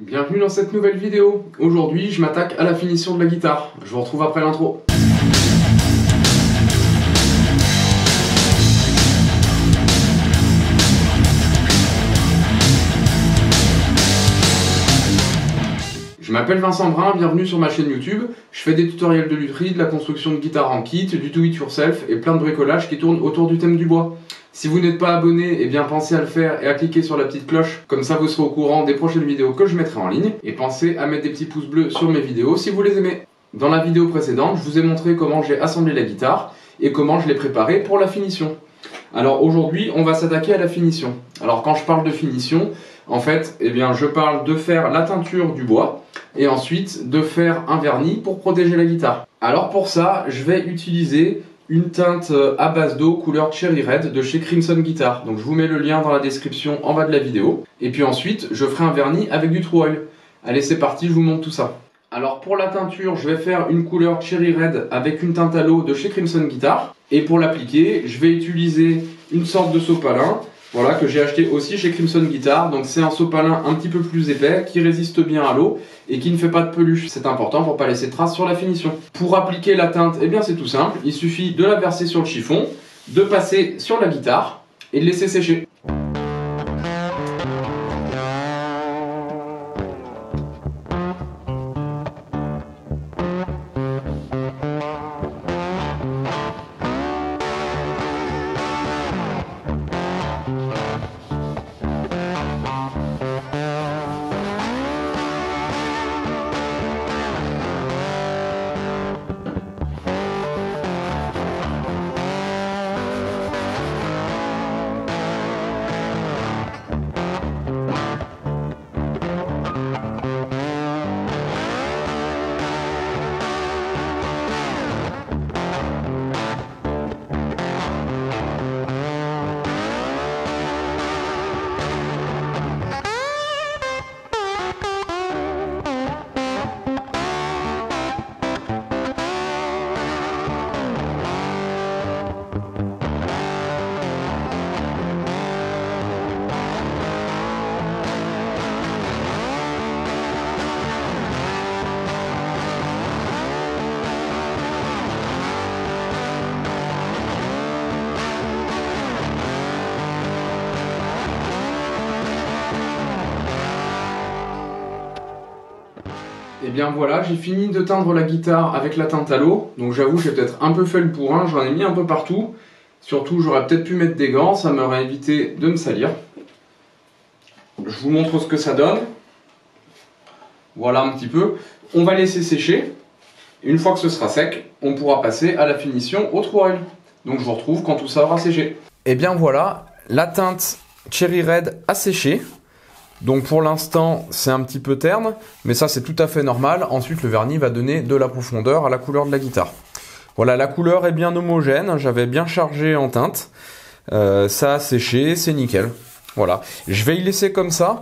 Bienvenue dans cette nouvelle vidéo. Aujourd'hui, je m'attaque à la finition de la guitare. Je vous retrouve après l'intro. Je m'appelle Vincent Brun, bienvenue sur ma chaîne YouTube. Je fais des tutoriels de lutherie, de la construction de guitare en kit, du do it yourself et plein de bricolage qui tournent autour du thème du bois. Si vous n'êtes pas abonné, eh bien pensez à le faire et à cliquer sur la petite cloche, comme ça vous serez au courant des prochaines vidéos que je mettrai en ligne. Et pensez à mettre des petits pouces bleus sur mes vidéos si vous les aimez. Dans la vidéo précédente, je vous ai montré comment j'ai assemblé la guitare et comment je l'ai préparée pour la finition. Alors aujourd'hui, on va s'attaquer à la finition. Alors quand je parle de finition, en fait, eh bien, je parle de faire la teinture du bois et ensuite de faire un vernis pour protéger la guitare. Alors pour ça, je vais utiliser une teinte à base d'eau couleur Cherry Red de chez Crimson Guitar. Donc je vous mets le lien dans la description en bas de la vidéo. Et puis ensuite, je ferai un vernis avec du True Oil. Allez, c'est parti, je vous montre tout ça. Alors pour la teinture, je vais faire une couleur Cherry Red avec une teinte à l'eau de chez Crimson Guitar. Et pour l'appliquer, je vais utiliser une sorte de sopalin, voilà, que j'ai acheté aussi chez Crimson Guitar. Donc c'est un sopalin un petit peu plus épais, qui résiste bien à l'eau et qui ne fait pas de peluche. C'est important pour ne pas laisser de traces sur la finition. Pour appliquer la teinte, eh bien c'est tout simple. Il suffit de la verser sur le chiffon, de passer sur la guitare et de laisser sécher. Et bien voilà, j'ai fini de teindre la guitare avec la teinte à l'eau. Donc j'avoue, j'ai peut-être un peu fait le bourrin, j'en ai mis un peu partout. Surtout, j'aurais peut-être pu mettre des gants, ça m'aurait évité de me salir. Je vous montre ce que ça donne. Voilà un petit peu. On va laisser sécher. Une fois que ce sera sec, on pourra passer à la finition au True Oil. Donc je vous retrouve quand tout ça aura séché. Et bien voilà, la teinte Cherry Red a séché. Donc pour l'instant, c'est un petit peu terne, mais ça c'est tout à fait normal. Ensuite, le vernis va donner de la profondeur à la couleur de la guitare. Voilà, la couleur est bien homogène, j'avais bien chargé en teinte. Ça a séché, c'est nickel. Voilà, je vais y laisser comme ça.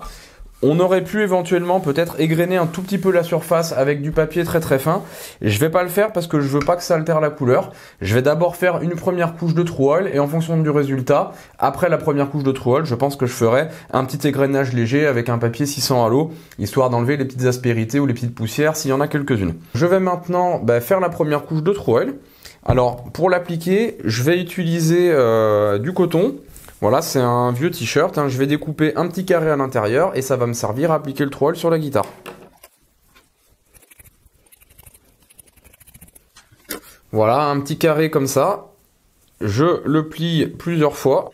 On aurait pu éventuellement peut-être égrener un tout petit peu la surface avec du papier très très fin. Et je vais pas le faire parce que je veux pas que ça altère la couleur. Je vais d'abord faire une première couche de True Oil et en fonction du résultat, après la première couche de True Oil, je pense que je ferai un petit égrenage léger avec un papier 600 à l'eau, histoire d'enlever les petites aspérités ou les petites poussières s'il y en a quelques-unes. Je vais maintenant faire la première couche de True Oil. Alors pour l'appliquer, je vais utiliser du coton. Voilà, c'est un vieux t-shirt, hein. Je vais découper un petit carré à l'intérieur et ça va me servir à appliquer le True Oil sur la guitare. Voilà, un petit carré comme ça. Je le plie plusieurs fois.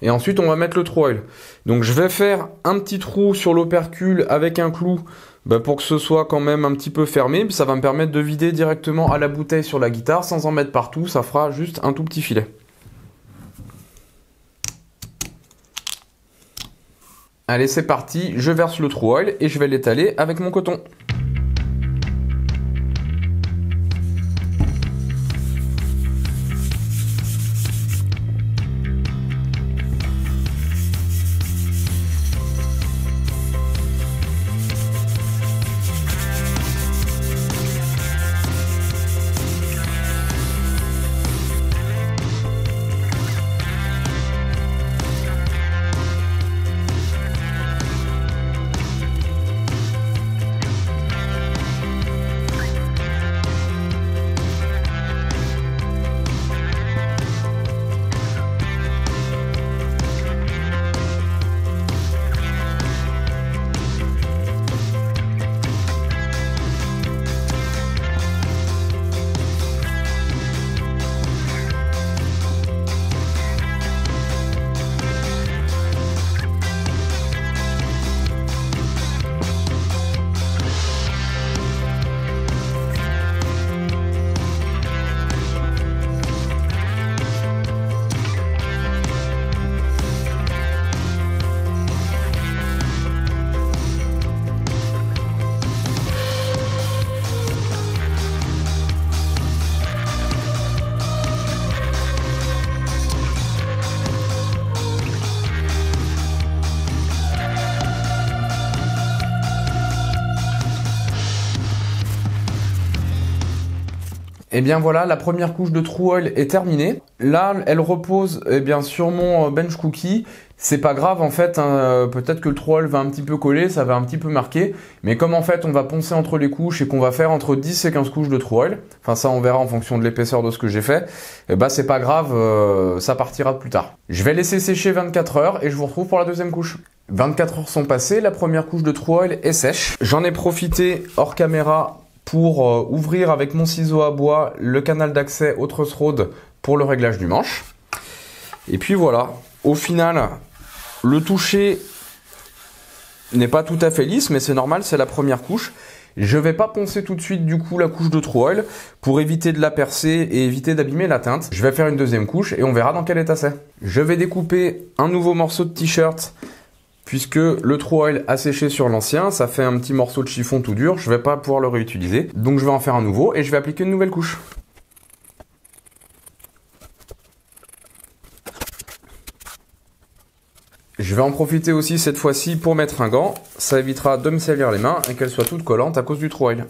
Et ensuite, on va mettre le True Oil. Donc, je vais faire un petit trou sur l'opercule avec un clou pour que ce soit quand même un petit peu fermé. Puis ça va me permettre de vider directement à la bouteille sur la guitare sans en mettre partout. Ça fera juste un tout petit filet. Allez, c'est parti, je verse le True Oil et je vais l'étaler avec mon coton. Et bien voilà, la première couche de True Oil est terminée. Là, elle repose sur mon bench cookie. C'est pas grave en fait, hein, peut-être que le True Oil va un petit peu coller, ça va un petit peu marquer. Mais comme en fait on va poncer entre les couches et qu'on va faire entre 10 et 15 couches de True Oil, enfin ça on verra en fonction de l'épaisseur de ce que j'ai fait, et bah c'est pas grave, ça partira plus tard. Je vais laisser sécher 24 heures et je vous retrouve pour la deuxième couche. 24 heures sont passées, la première couche de True Oil est sèche. J'en ai profité hors caméra pour ouvrir avec mon ciseau à bois le canal d'accès au truss rod pour le réglage du manche. Et puis voilà, au final, le toucher n'est pas tout à fait lisse, mais c'est normal, c'est la première couche. Je ne vais pas poncer tout de suite du coup la couche de True Oil pour éviter de la percer et éviter d'abîmer la teinte. Je vais faire une deuxième couche et on verra dans quel état c'est. Je vais découper un nouveau morceau de t-shirt. Puisque le True Oil a séché sur l'ancien, ça fait un petit morceau de chiffon tout dur, je ne vais pas pouvoir le réutiliser. Donc je vais en faire un nouveau et je vais appliquer une nouvelle couche. Je vais en profiter aussi cette fois-ci pour mettre un gant, ça évitera de me salir les mains et qu'elles soient toutes collantes à cause du True Oil.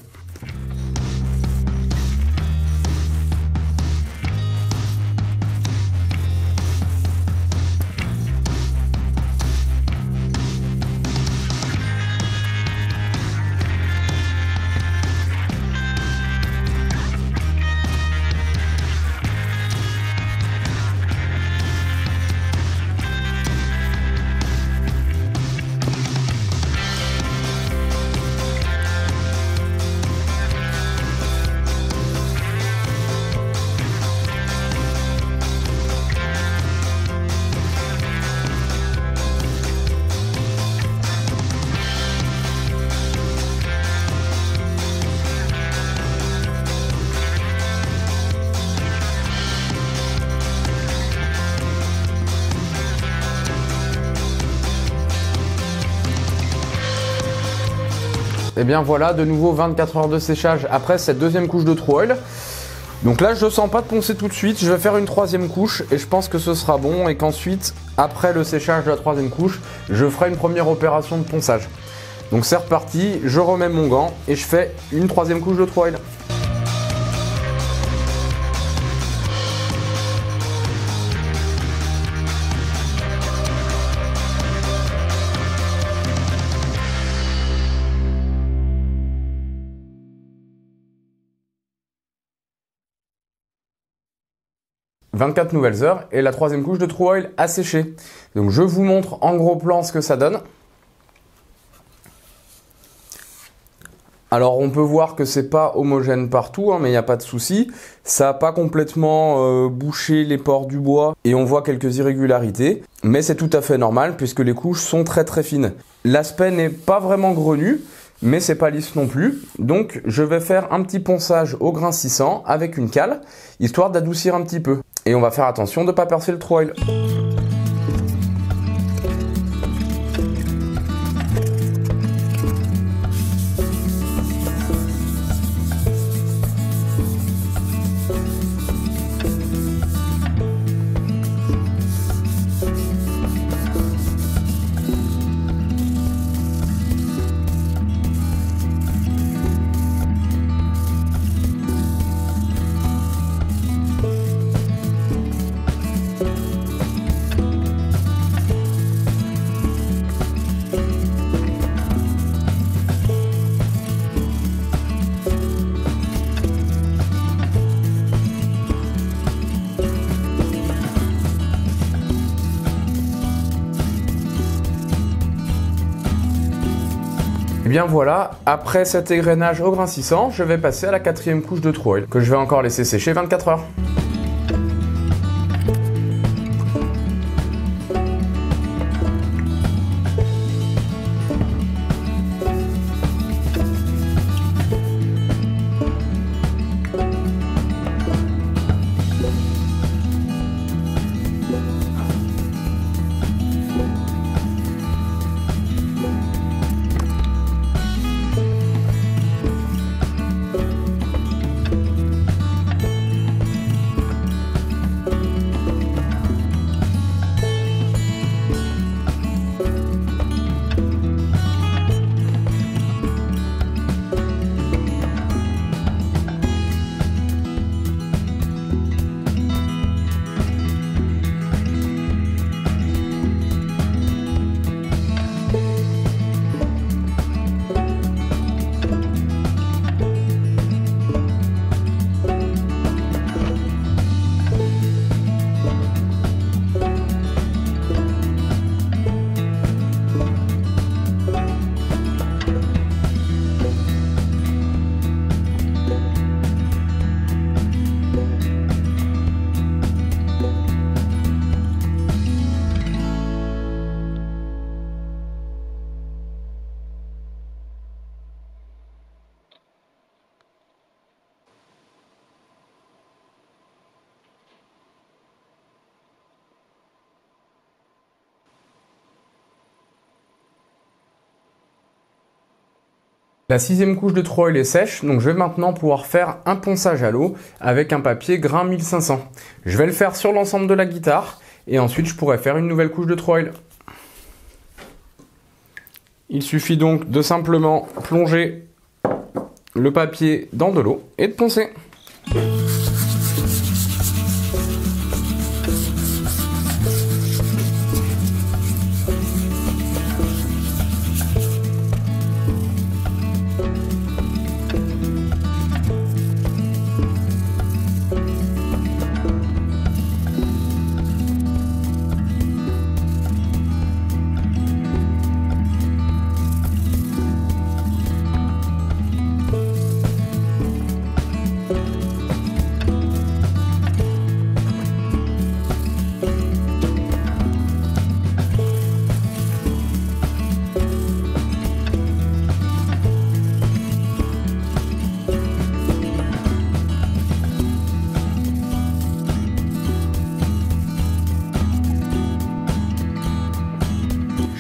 Et bien voilà, de nouveau 24 heures de séchage après cette deuxième couche de True Oil. Donc là, je ne sens pas de poncer tout de suite, je vais faire une troisième couche et je pense que ce sera bon et qu'ensuite, après le séchage de la troisième couche, je ferai une première opération de ponçage. Donc c'est reparti, je remets mon gant et je fais une troisième couche de True Oil. « 24 nouvelles heures et la troisième couche de True Oil a séché. Donc je vous montre en gros plan ce que ça donne. Alors on peut voir que c'est pas homogène partout, hein, mais il n'y a pas de souci. Ça n'a pas complètement bouché les pores du bois et on voit quelques irrégularités. Mais c'est tout à fait normal puisque les couches sont très très fines. L'aspect n'est pas vraiment grenu, mais c'est pas lisse non plus. Donc je vais faire un petit ponçage au grain 600 avec une cale, histoire d'adoucir un petit peu. Et on va faire attention de ne pas percer le True Oil. Et bien voilà, après cet égrenage au grain 600, je vais passer à la quatrième couche de True Oil que je vais encore laisser sécher 24 heures. La 6e couche de True Oil est sèche, donc je vais maintenant pouvoir faire un ponçage à l'eau avec un papier grain 1500. Je vais le faire sur l'ensemble de la guitare et ensuite je pourrai faire une nouvelle couche de True Oil. Il suffit donc de simplement plonger le papier dans de l'eau et de poncer.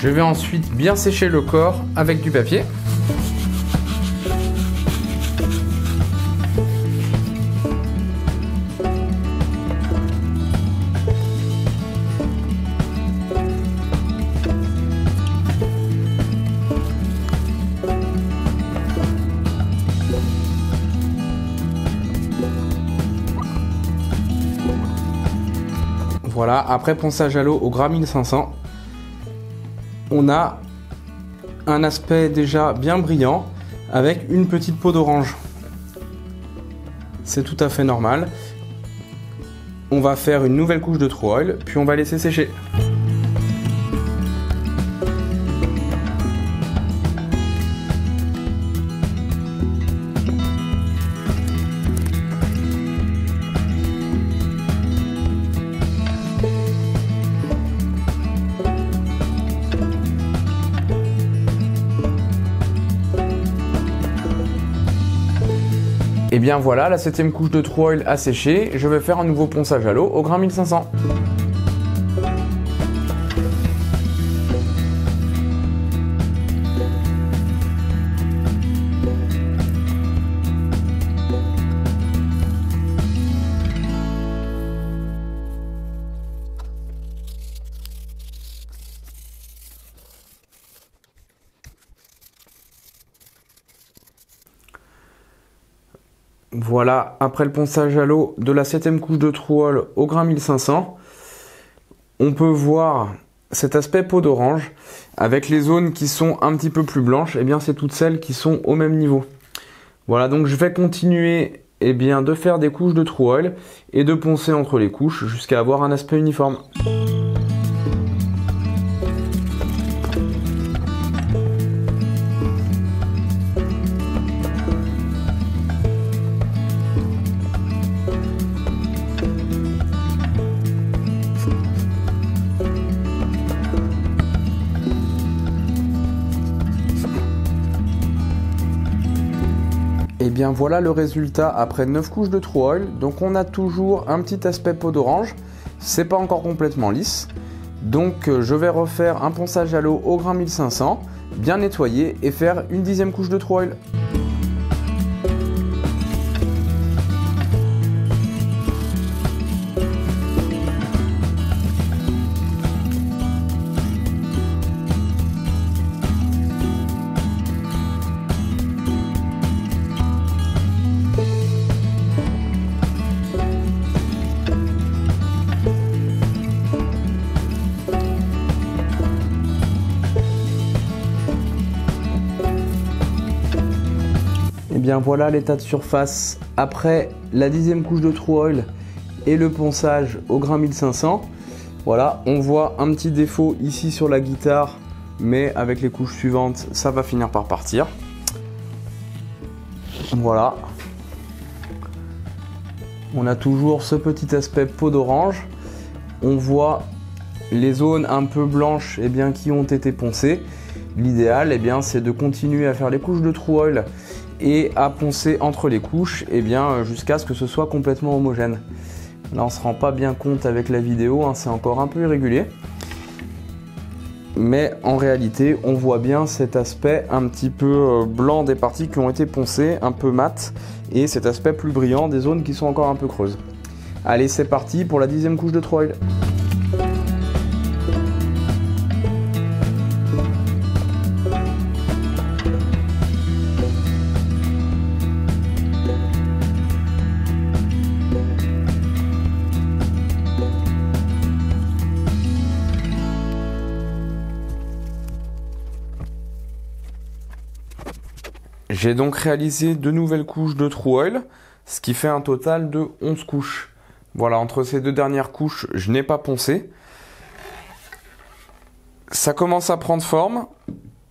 Je vais ensuite bien sécher le corps avec du papier. Voilà, après ponçage à l'eau au gras 1500. On a un aspect déjà bien brillant avec une petite peau d'orange. C'est tout à fait normal. On va faire une nouvelle couche de True Oil, puis on va laisser sécher. Et bien voilà, la 7e couche de True Oil a séché. Je vais faire un nouveau ponçage à l'eau au grain 1500. Voilà, après le ponçage à l'eau de la 7e couche de True Oil au grain 1500, on peut voir cet aspect peau d'orange avec les zones qui sont un petit peu plus blanches, et bien c'est toutes celles qui sont au même niveau. Voilà, donc je vais continuer de faire des couches de True Oil et de poncer entre les couches jusqu'à avoir un aspect uniforme. Et bien voilà le résultat après 9 couches de True Oil. Donc on a toujours un petit aspect peau d'orange, c'est pas encore complètement lisse. Donc je vais refaire un ponçage à l'eau au grain 1500, bien nettoyer et faire une 10e couche de True Oil. Et bien voilà l'état de surface après la 10e couche de True Oil et le ponçage au grain 1500. Voilà, on voit un petit défaut ici sur la guitare, mais avec les couches suivantes, ça va finir par partir. Voilà. On a toujours ce petit aspect peau d'orange. On voit les zones un peu blanches qui ont été poncées. L'idéal c'est de continuer à faire les couches de True Oil et à poncer entre les couches jusqu'à ce que ce soit complètement homogène. Là on se rend pas bien compte avec la vidéo, c'est encore un peu irrégulier. Mais en réalité, on voit bien cet aspect un petit peu blanc des parties qui ont été poncées, un peu mat, et cet aspect plus brillant des zones qui sont encore un peu creuses. Allez, c'est parti pour la 10e couche de True Oil. J'ai donc réalisé 2 nouvelles couches de True Oil, ce qui fait un total de 11 couches. Voilà, entre ces 2 dernières couches, je n'ai pas poncé. Ça commence à prendre forme.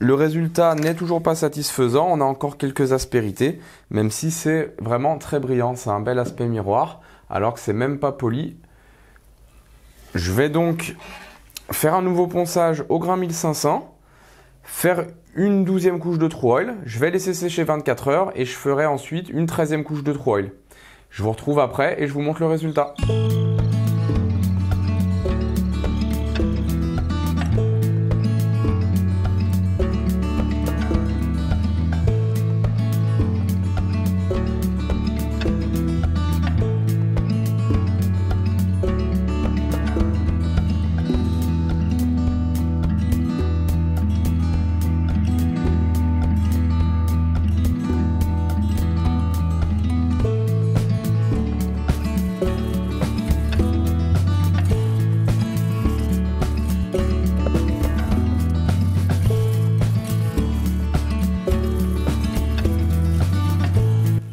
Le résultat n'est toujours pas satisfaisant, on a encore quelques aspérités, même si c'est vraiment très brillant, c'est un bel aspect miroir, alors que c'est même pas poli. Je vais donc faire un nouveau ponçage au grain 1500, faire une 12e couche de True Oil, je vais laisser sécher 24 heures et je ferai ensuite une 13e couche de True Oil. Je vous retrouve après et je vous montre le résultat.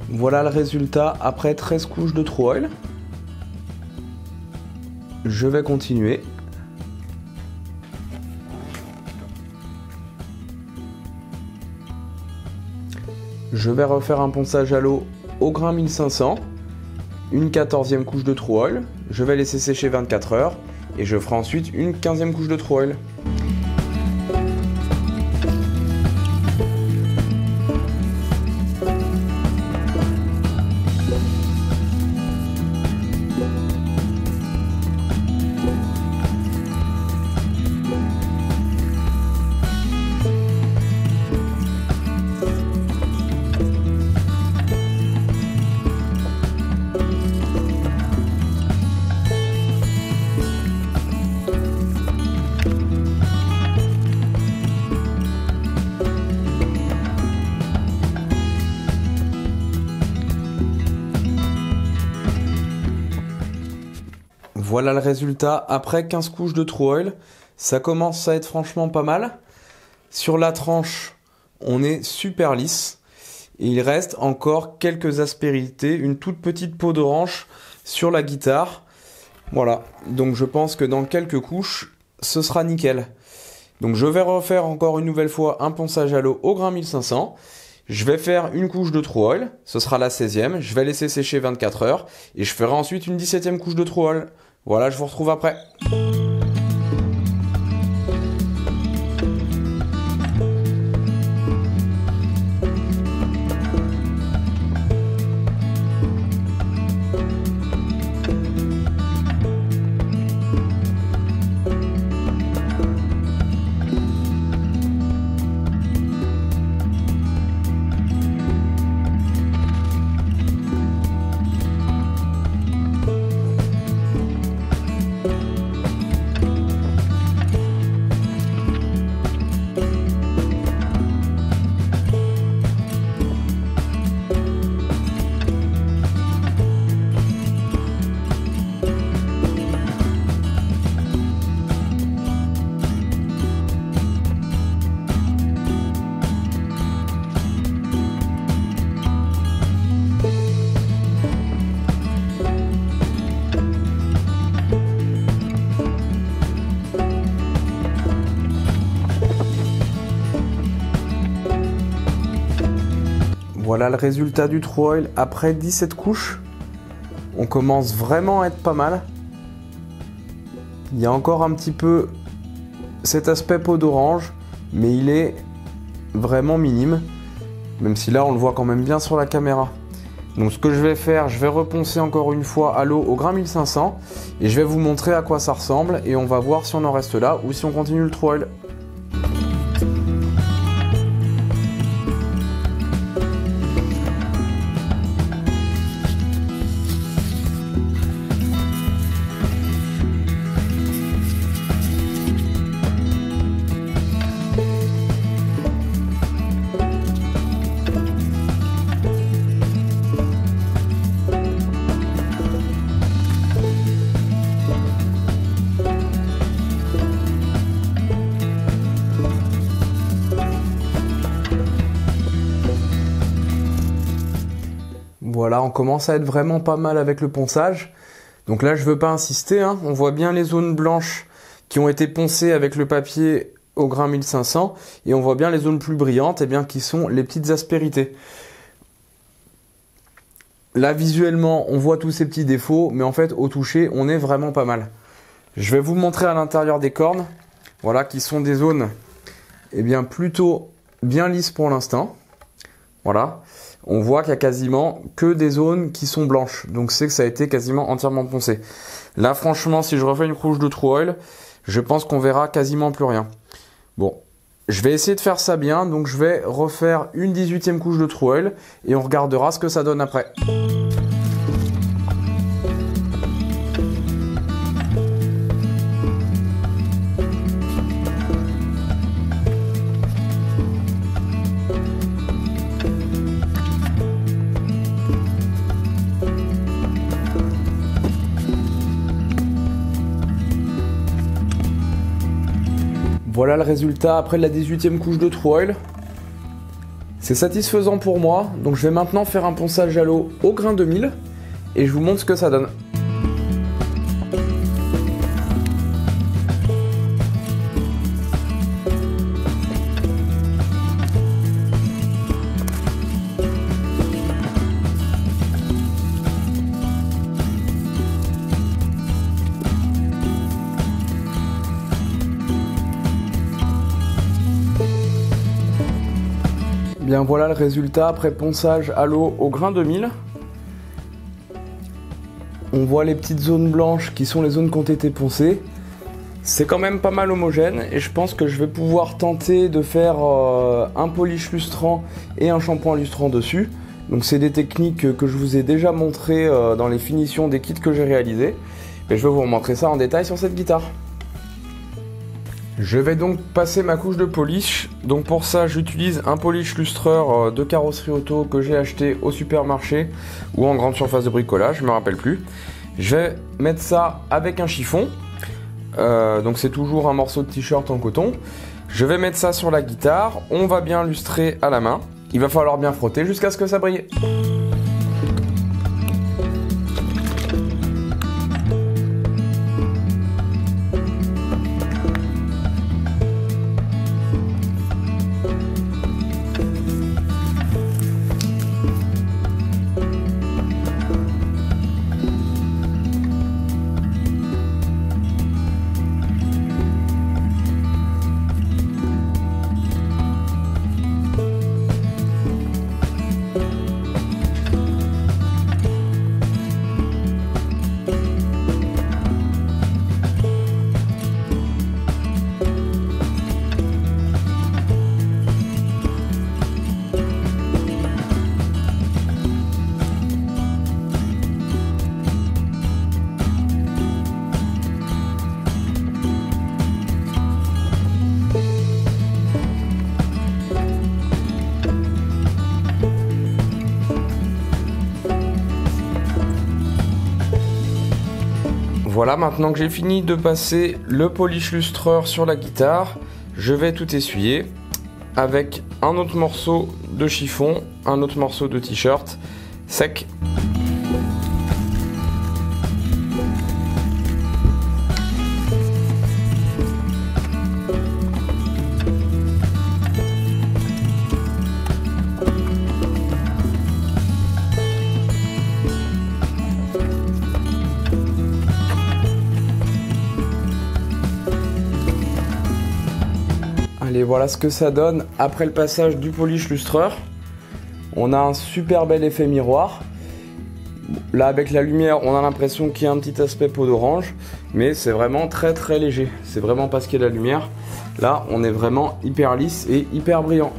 Voilà le résultat après 13 couches de True Oil. Je vais continuer. Je vais refaire un ponçage à l'eau au grain 1500, une 14e couche de True Oil. Je vais laisser sécher 24 heures et je ferai ensuite une 15e couche de True Oil. Voilà le résultat après 15 couches de True Oil. Ça commence à être franchement pas mal. Sur la tranche, on est super lisse. Et il reste encore quelques aspérités, une toute petite peau d'orange sur la guitare. Voilà, donc je pense que dans quelques couches, ce sera nickel. Donc je vais refaire encore une nouvelle fois un ponçage à l'eau au grain 1500. Je vais faire une couche de True Oil, ce sera la 16e. Je vais laisser sécher 24 heures et je ferai ensuite une 17e couche de True Oil. Voilà, je vous retrouve après. Voilà le résultat du True Oil après 17 couches. On commence vraiment à être pas mal. Il y a encore un petit peu cet aspect peau d'orange, mais il est vraiment minime. Même si là on le voit quand même bien sur la caméra. Donc ce que je vais faire, je vais reponcer encore une fois à l'eau au grain 1500 et je vais vous montrer à quoi ça ressemble et on va voir si on en reste là ou si on continue le True Oil. Voilà, on commence à être vraiment pas mal avec le ponçage. Donc là, je veux pas insister, hein. On voit bien les zones blanches qui ont été poncées avec le papier au grain 1500 et on voit bien les zones plus brillantes, eh bien, qui sont les petites aspérités. Là, visuellement, on voit tous ces petits défauts, mais en fait, au toucher, on est vraiment pas mal. Je vais vous montrer à l'intérieur des cornes, voilà, qui sont des zones, eh bien, plutôt bien lisses pour l'instant. Voilà, on voit qu'il y a quasiment que des zones qui sont blanches, donc c'est que ça a été quasiment entièrement poncé. Là, franchement, si je refais une couche de True Oil, je pense qu'on verra quasiment plus rien. Bon, je vais essayer de faire ça bien, donc je vais refaire une 18e couche de True Oil et on regardera ce que ça donne après. Voilà le résultat après la 18e couche de True Oil. C'est satisfaisant pour moi, donc je vais maintenant faire un ponçage à l'eau au grain 2000 et je vous montre ce que ça donne. Bien voilà le résultat après ponçage à l'eau au grain 2000. On voit les petites zones blanches qui sont les zones qui ont été poncées. C'est quand même pas mal homogène et je pense que je vais pouvoir tenter de faire un polish lustrant et un shampoing lustrant dessus. Donc c'est des techniques que je vous ai déjà montrées dans les finitions des kits que j'ai réalisés. Et je vais vous montrer ça en détail sur cette guitare. Je vais donc passer ma couche de polish. Donc pour ça, j'utilise un polish lustreur de carrosserie auto que j'ai acheté au supermarché ou en grande surface de bricolage, je me rappelle plus. Je vais mettre ça avec un chiffon. Donc c'est toujours un morceau de t-shirt en coton. Je vais mettre ça sur la guitare. On va bien lustrer à la main. Il va falloir bien frotter jusqu'à ce que ça brille. Voilà, maintenant que j'ai fini de passer le polish lustreur sur la guitare, je vais tout essuyer avec un autre morceau de chiffon, un autre morceau de t-shirt sec. Allez, voilà ce que ça donne après le passage du polish lustreur. On a un super bel effet miroir. Là, avec la lumière, on a l'impression qu'il y a un petit aspect peau d'orange, mais c'est vraiment très très léger. C'est vraiment parce qu'il y a la lumière. Là, on est vraiment hyper lisse et hyper brillant.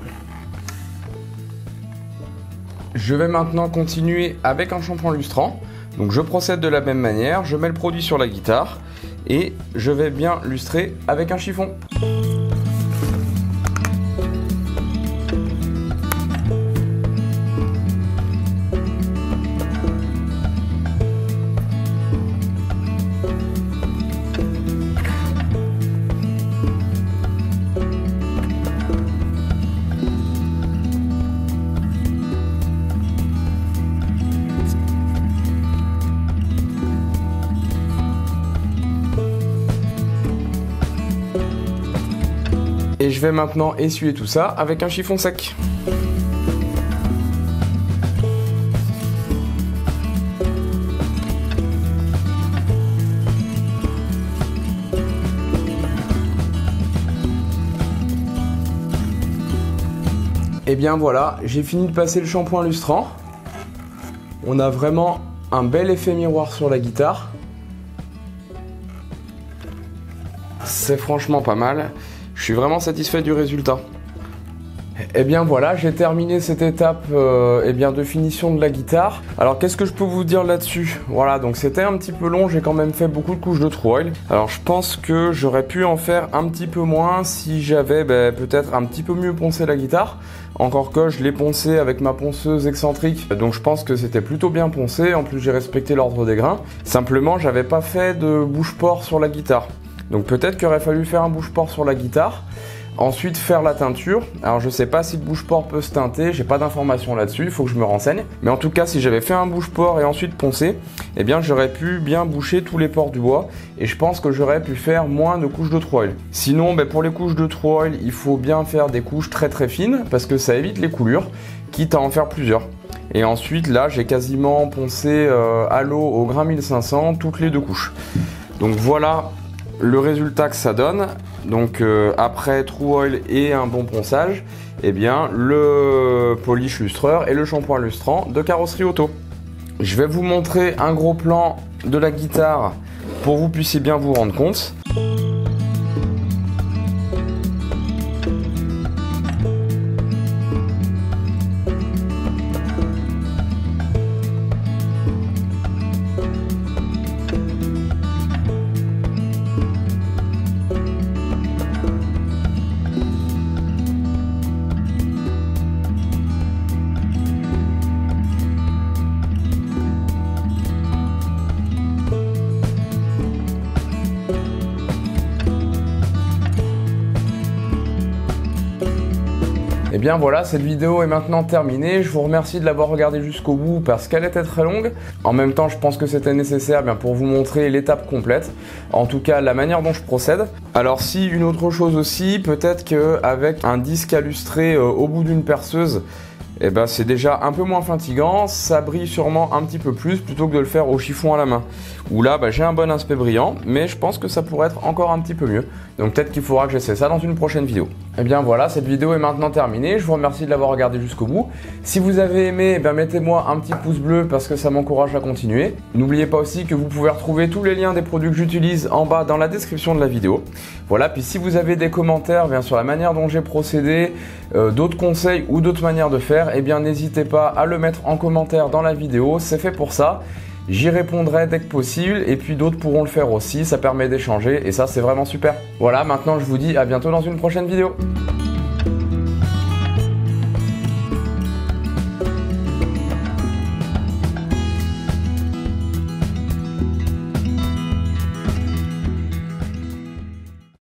Je vais maintenant continuer avec un shampoing lustrant. Donc je procède de la même manière, je mets le produit sur la guitare et je vais bien lustrer avec un chiffon. Et je vais maintenant essuyer tout ça avec un chiffon sec. Et bien voilà, j'ai fini de passer le shampoing lustrant. On a vraiment un bel effet miroir sur la guitare. C'est franchement pas mal. Je suis vraiment satisfait du résultat. Et bien voilà, j'ai terminé cette étape de finition de la guitare. Alors qu'est-ce que je peux vous dire là-dessus? Voilà, donc c'était un petit peu long, j'ai quand même fait beaucoup de couches de True Oil. Alors je pense que j'aurais pu en faire un petit peu moins si j'avais peut-être un petit peu mieux poncé la guitare. Encore que je l'ai poncé avec ma ponceuse excentrique, donc je pense que c'était plutôt bien poncé. En plus j'ai respecté l'ordre des grains. Simplement j'avais pas fait de bouche-port sur la guitare. Donc peut-être qu'il aurait fallu faire un bouche-port sur la guitare. Ensuite faire la teinture. Alors je sais pas si le bouche-port peut se teinter, j'ai pas d'informations là-dessus, il faut que je me renseigne. Mais en tout cas si j'avais fait un bouche-port et ensuite poncé, eh bien j'aurais pu bien boucher tous les pores du bois. Et je pense que j'aurais pu faire moins de couches de True Oil. Sinon pour les couches de True Oil, il faut bien faire des couches très très fines parce que ça évite les coulures, quitte à en faire plusieurs. Et ensuite là j'ai quasiment poncé à l'eau au grain 1500 toutes les deux couches. Donc voilà le résultat que ça donne. Donc après True Oil et un bon ponçage, eh bien le polish lustreur et le shampoing lustrant de Carrosserie Auto. Je vais vous montrer un gros plan de la guitare pour que vous puissiez bien vous rendre compte. Et bien voilà, cette vidéo est maintenant terminée. Je vous remercie de l'avoir regardée jusqu'au bout parce qu'elle était très longue. En même temps, je pense que c'était nécessaire pour vous montrer l'étape complète. En tout cas, la manière dont je procède. Alors si, une autre chose aussi, peut-être qu'avec un disque à lustrer au bout d'une perceuse, c'est déjà un peu moins fatigant, ça brille sûrement un petit peu plus plutôt que de le faire au chiffon à la main. Où là, j'ai un bon aspect brillant, mais je pense que ça pourrait être encore un petit peu mieux. Donc peut-être qu'il faudra que j'essaie ça dans une prochaine vidéo. Et bien voilà, cette vidéo est maintenant terminée. Je vous remercie de l'avoir regardée jusqu'au bout. Si vous avez aimé, mettez-moi un petit pouce bleu parce que ça m'encourage à continuer. N'oubliez pas aussi que vous pouvez retrouver tous les liens des produits que j'utilise en bas dans la description de la vidéo. Voilà, puis si vous avez des commentaires sur la manière dont j'ai procédé, d'autres conseils ou d'autres manières de faire, n'hésitez pas à le mettre en commentaire dans la vidéo, c'est fait pour ça. J'y répondrai dès que possible et puis d'autres pourront le faire aussi, ça permet d'échanger et ça c'est vraiment super. Voilà, maintenant je vous dis à bientôt dans une prochaine vidéo.